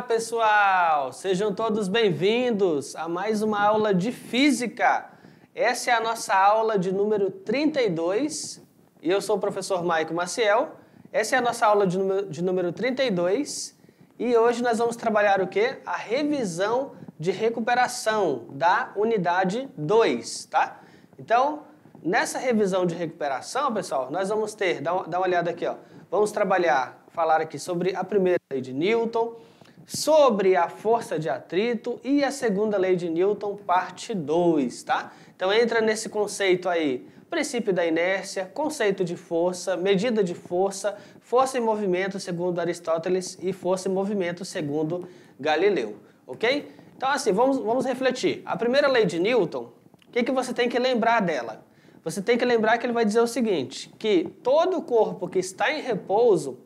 pessoal! Sejam todos bem-vindos a mais uma aula de Física. Essa é a nossa aula de número 32 e eu sou o professor Maico Maciel. Essa é a nossa aula de número 32 e hoje nós vamos trabalhar o quê? A revisão de recuperação da unidade 2, tá? Então, nessa revisão de recuperação, pessoal, nós vamos ter, dá uma olhada aqui, ó. Vamos falar aqui sobre a primeira lei de Newton, sobre a força de atrito e a segunda lei de Newton, parte 2, tá? Então entra nesse conceito aí, princípio da inércia, conceito de força, medida de força, força em movimento segundo Aristóteles e força em movimento segundo Galileu, ok? Então assim, vamos refletir. A primeira lei de Newton, o que você tem que lembrar dela? Você tem que lembrar que ele vai dizer o seguinte, que todo corpo que está em repouso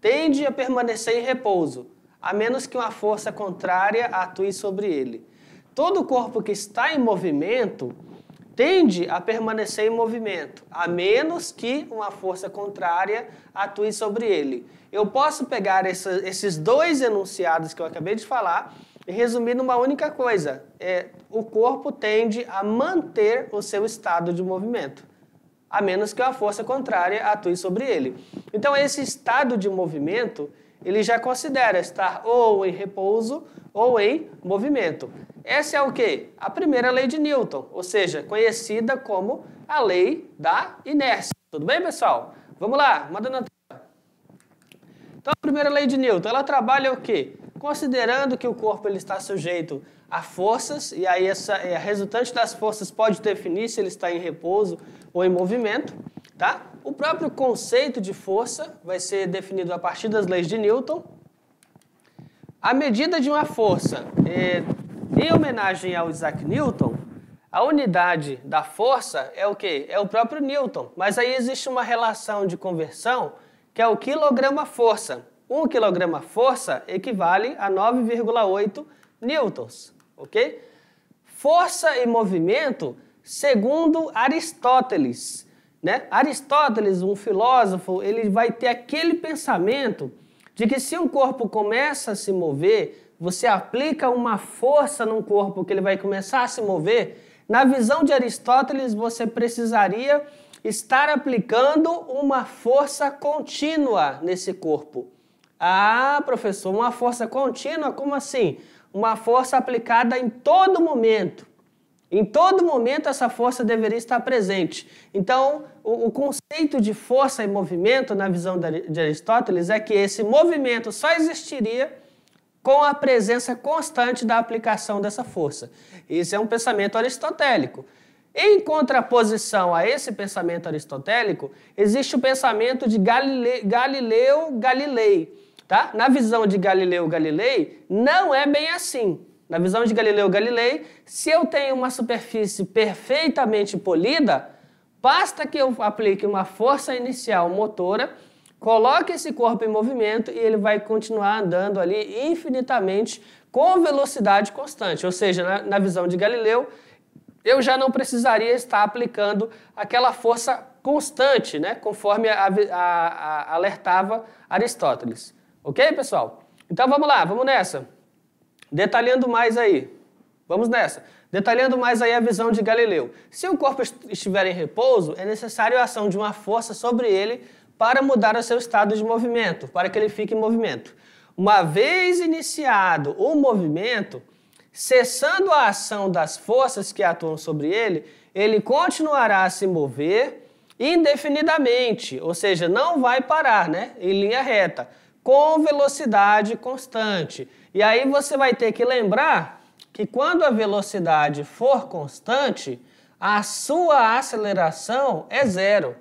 tende a permanecer em repouso, a menos que uma força contrária atue sobre ele. Todo corpo que está em movimento tende a permanecer em movimento, a menos que uma força contrária atue sobre ele. Eu posso pegar esses dois enunciados que eu acabei de falar e resumir numa única coisa. O corpo tende a manter o seu estado de movimento, a menos que uma força contrária atue sobre ele. Então, esse estado de movimento, ele já considera estar ou em repouso ou em movimento. Essa é o quê? A primeira lei de Newton, ou seja, conhecida como a lei da inércia. Tudo bem, pessoal? Vamos lá, manda na tela. Então, a primeira lei de Newton, ela trabalha o quê? Considerando que o corpo ele está sujeito a forças, e aí a resultante das forças pode definir se ele está em repouso ou em movimento, tá? O próprio conceito de força vai ser definido a partir das leis de Newton. A medida de uma força, em homenagem ao Isaac Newton, a unidade da força é o quê? É o próprio Newton, mas aí existe uma relação de conversão que é o quilograma-força. 1 quilograma-força equivale a 9,8 newtons, ok? Força e movimento, segundo Aristóteles, né? Aristóteles, um filósofo, ele vai ter aquele pensamento de que se um corpo começa a se mover, você aplica uma força num corpo que ele vai começar a se mover, na visão de Aristóteles você precisaria estar aplicando uma força contínua nesse corpo. Ah, professor, uma força contínua? Como assim? Uma força aplicada em todo momento. Em todo momento essa força deveria estar presente. Então, o conceito de força e movimento, na visão de Aristóteles, é que esse movimento só existiria com a presença constante da aplicação dessa força. Esse é um pensamento aristotélico. Em contraposição a esse pensamento aristotélico, existe o pensamento de Galileu Galilei. Tá? Na visão de Galileu Galilei, não é bem assim. Na visão de Galileu Galilei, se eu tenho uma superfície perfeitamente polida, basta que eu aplique uma força inicial motora, coloque esse corpo em movimento e ele vai continuar andando ali infinitamente com velocidade constante. Ou seja, na visão de Galileu, eu já não precisaria estar aplicando aquela força constante, né? Conforme alertava Aristóteles. Ok, pessoal? Então vamos lá, vamos nessa. Detalhando mais aí. Vamos nessa. Detalhando mais aí a visão de Galileu. Se o corpo estiver em repouso, é necessário a ação de uma força sobre ele para mudar o seu estado de movimento, para que ele fique em movimento. Uma vez iniciado o movimento, cessando a ação das forças que atuam sobre ele, ele continuará a se mover indefinidamente, ou seja, não vai parar, né, em linha reta, com velocidade constante. E aí você vai ter que lembrar que quando a velocidade for constante, a sua aceleração é zero,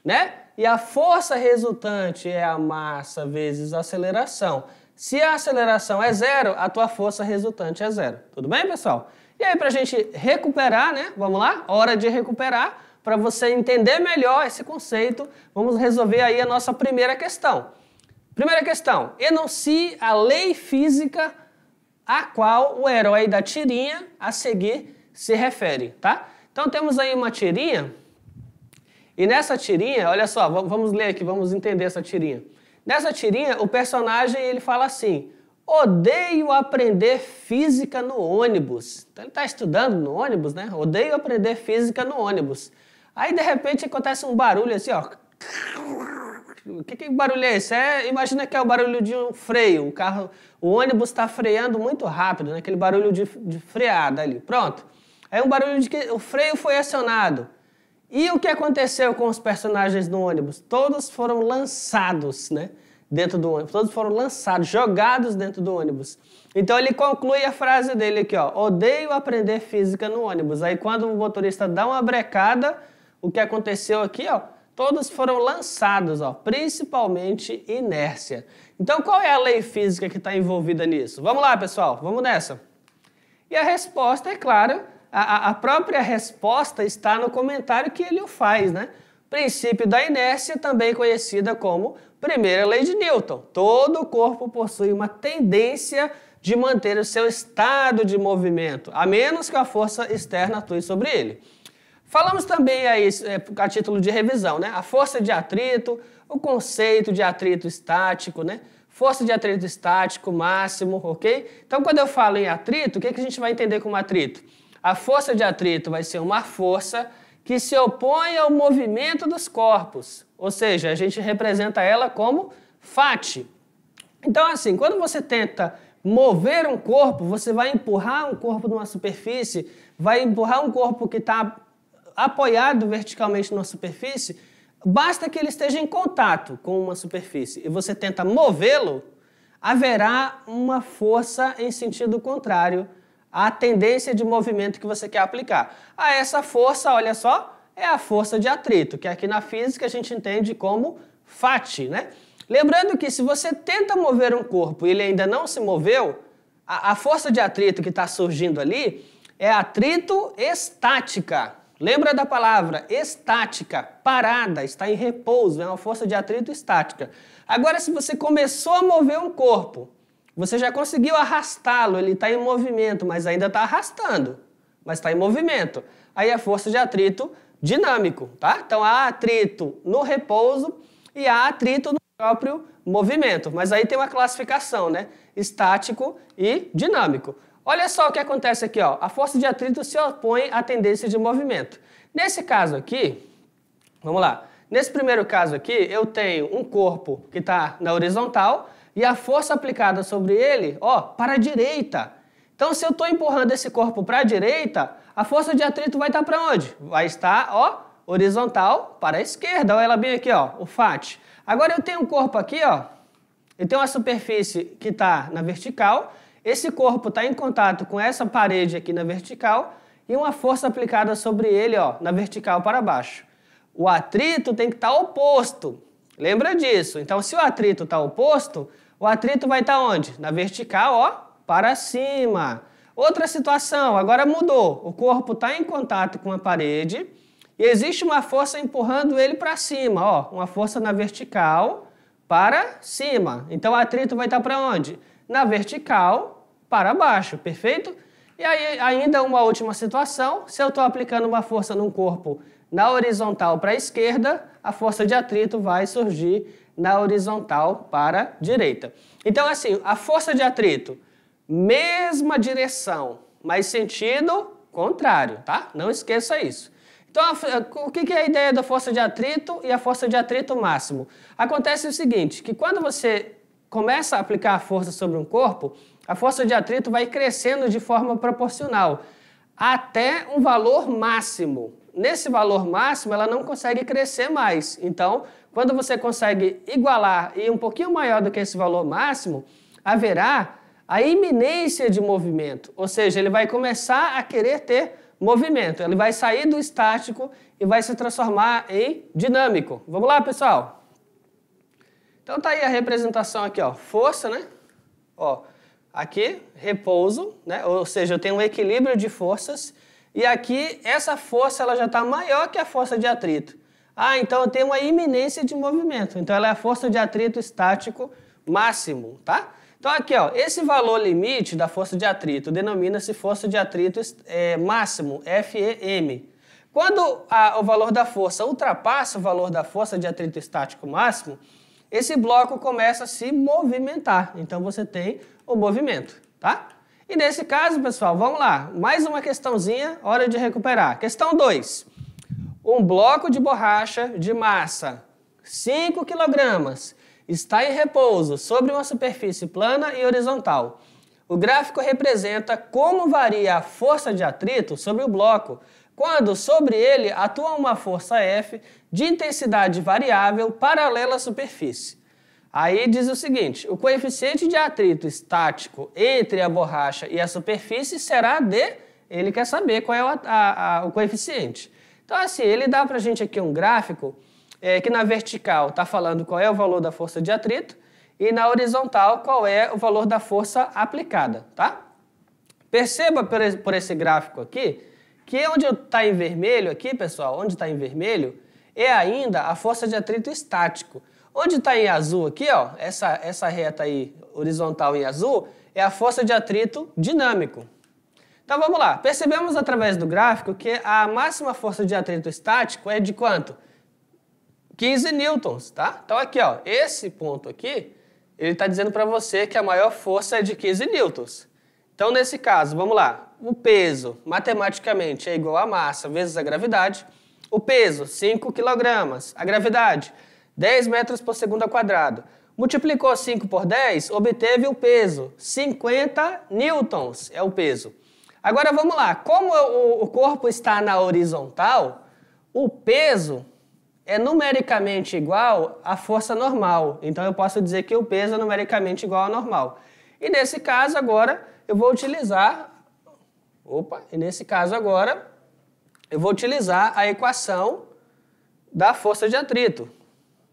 né? E a força resultante é a massa vezes a aceleração. Se a aceleração é zero, a tua força resultante é zero. Tudo bem, pessoal? E aí, para a gente recuperar, né? Vamos lá? Hora de recuperar. Para você entender melhor esse conceito, vamos resolver aí a nossa primeira questão. Primeira questão, enuncie a lei física a qual o herói da tirinha a seguir se refere, tá? Então temos aí uma tirinha, e nessa tirinha, olha só, vamos ler aqui, vamos entender essa tirinha. Nessa tirinha, o personagem ele fala assim, Odeio aprender física no ônibus. Então ele está estudando no ônibus, né? Odeio aprender física no ônibus. Aí de repente acontece um barulho assim, ó. Que barulho é esse? Imagina que é o barulho de um freio. O ônibus está freando muito rápido, né? Aquele barulho de freada ali. Pronto. É um barulho de que o freio foi acionado. E o que aconteceu com os personagens no ônibus? Todos foram lançados, né? Dentro do ônibus. Todos foram lançados, jogados dentro do ônibus. Então ele conclui a frase dele aqui, ó. Odeio aprender física no ônibus. Aí quando o motorista dá uma brecada, o que aconteceu aqui, ó? Todos foram lançados, ó, principalmente inércia. Então, qual é a lei física que está envolvida nisso? Vamos lá, pessoal, vamos nessa. E a resposta, é claro, a própria resposta está no comentário que ele o faz, né? Princípio da inércia, também conhecida como primeira lei de Newton. Todo corpo possui uma tendência de manter o seu estado de movimento, a menos que a força externa atue sobre ele. Falamos também aí, a título de revisão, né? A força de atrito, o conceito de atrito estático, né? Força de atrito estático máximo, ok? Então, quando eu falo em atrito, o que a gente vai entender como atrito? A força de atrito vai ser uma força que se opõe ao movimento dos corpos, ou seja, a gente representa ela como Φ. Então, assim, quando você tenta mover um corpo, você vai empurrar um corpo numa superfície, vai empurrar um corpo que está apoiado verticalmente numa superfície, basta que ele esteja em contato com uma superfície e você tenta movê-lo, haverá uma força em sentido contrário à tendência de movimento que você quer aplicar. Essa força, olha só, é a força de atrito, que aqui na física a gente entende como Φ, né? Lembrando que se você tenta mover um corpo e ele ainda não se moveu, a força de atrito que está surgindo ali é atrito estática. Lembra da palavra estática, parada, está em repouso, é uma força de atrito estática. Agora, se você começou a mover um corpo, você já conseguiu arrastá-lo, ele está em movimento, mas ainda está arrastando, mas está em movimento. Aí é força de atrito dinâmico, tá? Então há atrito no repouso e há atrito no próprio movimento, mas aí tem uma classificação, né? Estático e dinâmico. Olha só o que acontece aqui, ó. A força de atrito se opõe à tendência de movimento. Nesse caso aqui, vamos lá. Nesse primeiro caso aqui, eu tenho um corpo que está na horizontal e a força aplicada sobre ele, ó, para a direita. Então, se eu estou empurrando esse corpo para a direita, a força de atrito vai estar para onde? Vai estar, ó, horizontal para a esquerda. Olha ela bem aqui, ó, o Φ. Agora eu tenho um corpo aqui, ó, eu tenho uma superfície que está na vertical. Esse corpo está em contato com essa parede aqui na vertical e uma força aplicada sobre ele, ó, na vertical para baixo. O atrito tem que estar oposto. Lembra disso? Então, se o atrito está oposto, o atrito vai estar onde? Na vertical, ó, para cima. Outra situação, agora mudou. O corpo está em contato com a parede e existe uma força empurrando ele para cima, ó, uma força na vertical para cima. Então, o atrito vai estar para onde? Na vertical para baixo, perfeito? E aí, ainda uma última situação, se eu estou aplicando uma força num corpo na horizontal para a esquerda, a força de atrito vai surgir na horizontal para a direita. Então, assim, a força de atrito, mesma direção, mas sentido contrário, tá? Não esqueça isso. Então, o que é a ideia da força de atrito e a força de atrito máximo? Acontece o seguinte, que quando você começa a aplicar a força sobre um corpo, a força de atrito vai crescendo de forma proporcional até um valor máximo. Nesse valor máximo, ela não consegue crescer mais. Então, quando você consegue igualar e um pouquinho maior do que esse valor máximo, haverá a iminência de movimento. Ou seja, ele vai começar a querer ter movimento. Ele vai sair do estático e vai se transformar em dinâmico. Vamos lá, pessoal? Então tá aí a representação aqui, ó, força, né? Ó, aqui, repouso, né? Ou seja, eu tenho um equilíbrio de forças e aqui essa força ela já está maior que a força de atrito. Então eu tenho uma iminência de movimento. Então ela é a força de atrito estático máximo, tá? Então aqui, ó, esse valor limite da força de atrito denomina-se força de atrito máximo, FEM. Quando o valor da força ultrapassa o valor da força de atrito estático máximo, esse bloco começa a se movimentar. Então, você tem o movimento, tá? E nesse caso, pessoal, vamos lá. Mais uma questãozinha, hora de recuperar. Questão 2. Um bloco de borracha de massa 5 kg está em repouso sobre uma superfície plana e horizontal. O gráfico representa como varia a força de atrito sobre o bloco quando sobre ele atua uma força F de intensidade variável paralela à superfície. Aí diz o seguinte, o coeficiente de atrito estático entre a borracha e a superfície será de... Ele quer saber qual é o coeficiente. Então assim, ele dá pra gente aqui um gráfico que na vertical está falando qual é o valor da força de atrito e na horizontal qual é o valor da força aplicada, tá? Perceba por esse gráfico aqui que onde está em vermelho aqui, pessoal, onde está em vermelho é ainda a força de atrito estático. Onde está em azul aqui, ó, essa reta aí horizontal em azul é a força de atrito dinâmico. Então vamos lá, percebemos através do gráfico que a máxima força de atrito estático é de quanto? 15 newtons, tá? Então aqui, ó, esse ponto aqui, ele está dizendo para você que a maior força é de 15 newtons. Então nesse caso, vamos lá, o peso matematicamente é igual a massa vezes a gravidade. O peso, 5 kg, a gravidade, 10 metros por segundo ao quadrado. Multiplicou 5 por 10, obteve o peso, 50 newtons é o peso. Agora vamos lá, como o corpo está na horizontal, o peso é numericamente igual à força normal. Então eu posso dizer que o peso é numericamente igual ao normal. E nesse caso agora eu vou utilizar... a equação da força de atrito.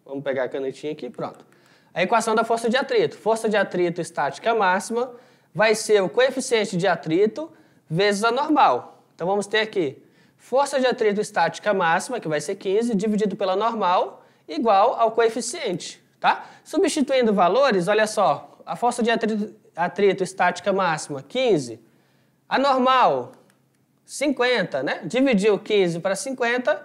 Vamos pegar a canetinha aqui, pronto. A equação da força de atrito. Força de atrito estática máxima vai ser o coeficiente de atrito vezes a normal. Então vamos ter aqui força de atrito estática máxima, que vai ser 15, dividido pela normal, igual ao coeficiente, tá? Substituindo valores, olha só, a força de atrito estática máxima, 15. A normal, 50, né? Dividiu 15 para 50,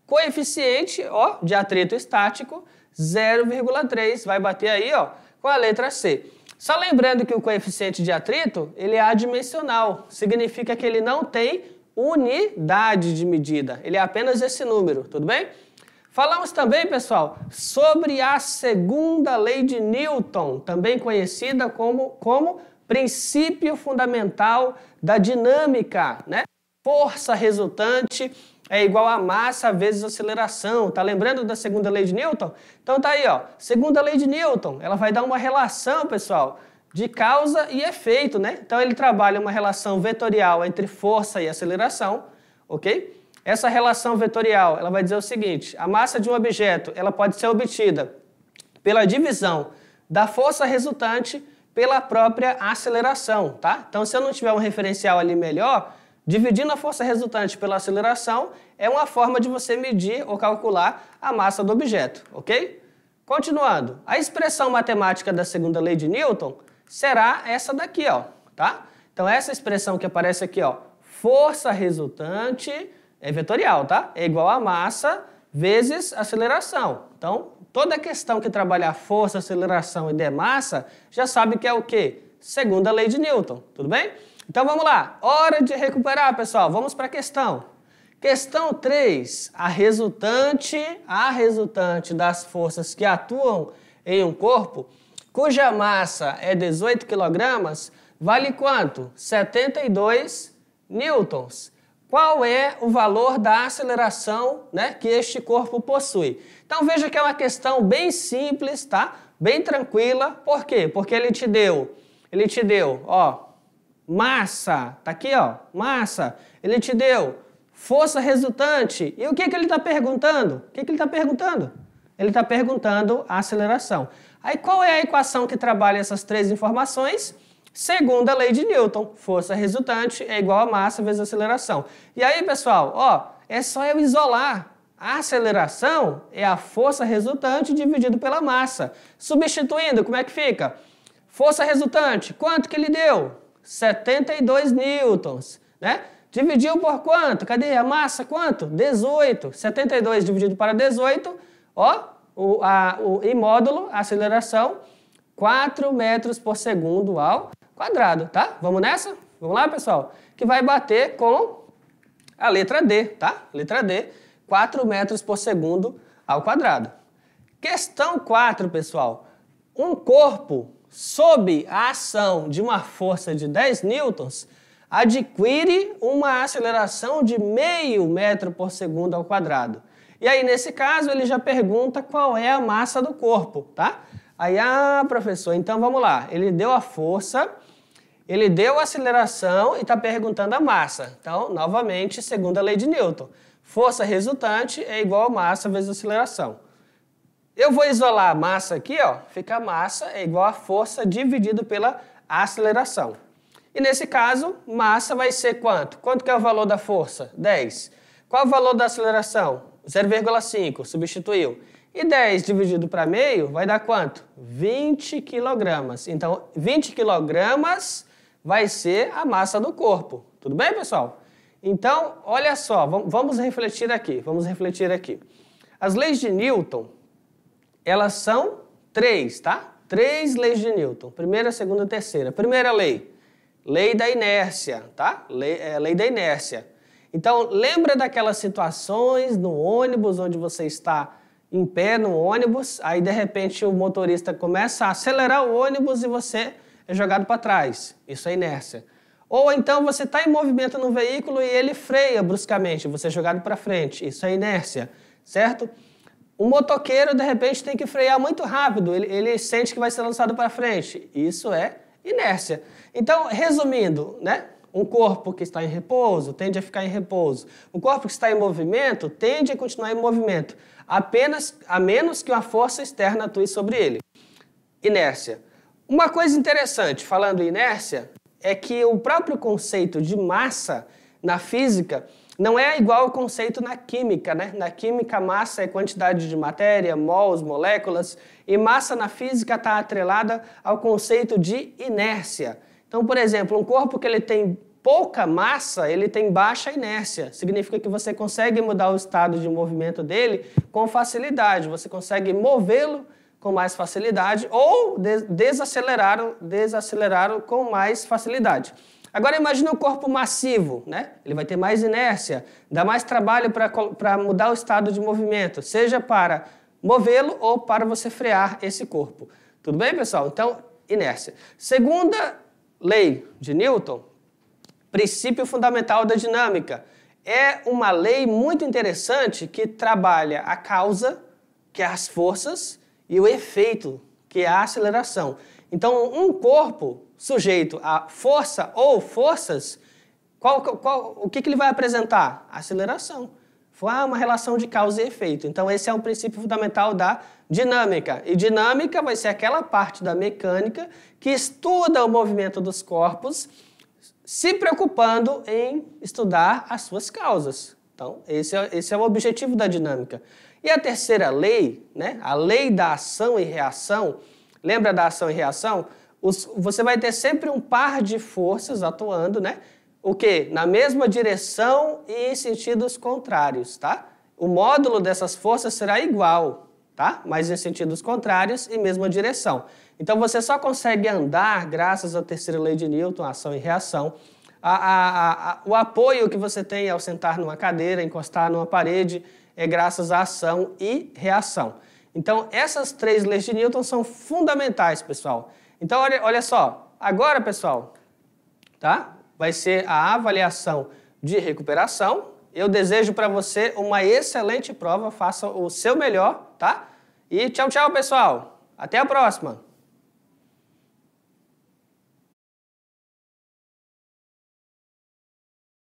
coeficiente, ó, de atrito estático, 0,3, vai bater aí, ó, com a letra C. Só lembrando que o coeficiente de atrito, ele é adimensional, significa que ele não tem unidade de medida, ele é apenas esse número, tudo bem? Falamos também, pessoal, sobre a segunda lei de Newton, também conhecida como princípio fundamental da dinâmica, né? Força resultante é igual a massa vezes aceleração. Tá lembrando da segunda lei de Newton? Então tá aí, ó, segunda lei de Newton, ela vai dar uma relação, pessoal, de causa e efeito, né? Então ele trabalha uma relação vetorial entre força e aceleração, ok? Essa relação vetorial, ela vai dizer o seguinte, a massa de um objeto, ela pode ser obtida pela divisão da força resultante pela própria aceleração, tá? Então se eu não tiver um referencial ali melhor, dividindo a força resultante pela aceleração é uma forma de você medir ou calcular a massa do objeto, ok? Continuando, a expressão matemática da segunda lei de Newton será essa daqui, ó, tá? Então essa expressão que aparece aqui, ó, força resultante é vetorial, tá? É igual a massa vezes aceleração. Então, toda questão que trabalhar força, aceleração e der massa, já sabe que é o quê? Segunda lei de Newton, tudo bem? Então vamos lá, hora de recuperar, pessoal, vamos para a questão. Questão 3, a resultante das forças que atuam em um corpo, cuja massa é 18 kg, vale quanto? 72 newtons. Qual é o valor da aceleração, né, que este corpo possui? Então veja que é uma questão bem simples, tá? Bem tranquila. Por quê? Porque ele te deu, ó, massa, tá aqui, ó, massa. Ele te deu força resultante. E o que ele está perguntando? O que ele está perguntando? Ele está perguntando a aceleração. Aí qual é a equação que trabalha essas três informações? Segunda lei de Newton, força resultante é igual a massa vezes aceleração. E aí, pessoal, ó, é só eu isolar. A aceleração é a força resultante dividido pela massa. Substituindo, como é que fica? Força resultante, quanto que ele deu? 72 newtons, né? Dividiu por quanto? Cadê a massa? Quanto? 18. 72 dividido para 18, ó, em módulo, a aceleração, 4 metros por segundo ao quadrado, tá? Vamos nessa? Vamos lá, pessoal? Que vai bater com a letra D, tá? Letra D, 4 metros por segundo ao quadrado. Questão 4, pessoal. Um corpo sob a ação de uma força de 10 newtons adquire uma aceleração de meio metro por segundo ao quadrado. E aí, nesse caso, ele já pergunta qual é a massa do corpo, tá? Aí, professor, então vamos lá. Ele deu a força, ele deu a aceleração e está perguntando a massa. Então, novamente, segundo a lei de Newton, força resultante é igual a massa vezes aceleração. Eu vou isolar a massa aqui, ó, fica a massa é igual a força dividido pela aceleração. E nesse caso, massa vai ser quanto? Quanto que é o valor da força? 10. Qual é o valor da aceleração? 0,5, substituiu. E 10 dividido para meio vai dar quanto? 20 quilogramas. Então, 20 quilogramas vai ser a massa do corpo. Tudo bem, pessoal? Então, olha só, vamos refletir aqui. As leis de Newton, elas são 3, tá? 3 leis de Newton. Primeira, segunda, terceira. Primeira lei, lei da inércia, tá? Lei da inércia. Então, lembra daquelas situações no ônibus onde você está em pé no ônibus, aí de repente o motorista começa a acelerar o ônibus e você é jogado para trás. Isso é inércia. Ou então você está em movimento no veículo e ele freia bruscamente, você é jogado para frente. Isso é inércia, certo? Um motoqueiro de repente tem que frear muito rápido, ele sente que vai ser lançado para frente. Isso é inércia. Então, resumindo, né? Um corpo que está em repouso tende a ficar em repouso. Um corpo que está em movimento tende a continuar em movimento, a menos que uma força externa atue sobre ele. Inércia. Uma coisa interessante, falando em inércia, é que o próprio conceito de massa na física não é igual ao conceito na química, né? Na química, massa é quantidade de matéria, mols, moléculas, e massa na física está atrelada ao conceito de inércia. Então, por exemplo, um corpo que ele tem pouca massa, ele tem baixa inércia. Significa que você consegue mudar o estado de movimento dele com facilidade. Você consegue movê-lo com mais facilidade ou desacelerá-lo com mais facilidade. Agora imagine um corpo massivo, né? Ele vai ter mais inércia, dá mais trabalho para mudar o estado de movimento, seja para movê-lo ou para você frear esse corpo. Tudo bem, pessoal? Então, inércia. Segunda lei de Newton, princípio fundamental da dinâmica. É uma lei muito interessante que trabalha a causa, que é as forças, e o efeito, que é a aceleração. Então, um corpo sujeito a força ou forças, o que ele vai apresentar? Aceleração. Uma relação de causa e efeito. Então, esse é um princípio fundamental da dinâmica. E dinâmica vai ser aquela parte da mecânica que estuda o movimento dos corpos, se preocupando em estudar as suas causas. Então, esse é o objetivo da dinâmica. E a terceira lei, né, a lei da ação e reação, lembra da ação e reação? Você vai ter sempre um par de forças atuando, né? O quê? Na mesma direção e em sentidos contrários, tá? O módulo dessas forças será igual, tá? Mas em sentidos contrários e mesma direção. Então, você só consegue andar graças à terceira lei de Newton, ação e reação. O apoio que você tem ao sentar numa cadeira, encostar numa parede, é graças à ação e reação. Então, essas 3 leis de Newton são fundamentais, pessoal. Então, olha só. Agora, pessoal, tá? Vai ser a avaliação de recuperação. Eu desejo para você uma excelente prova. Faça o seu melhor, tá? E tchau, tchau, pessoal. Até a próxima.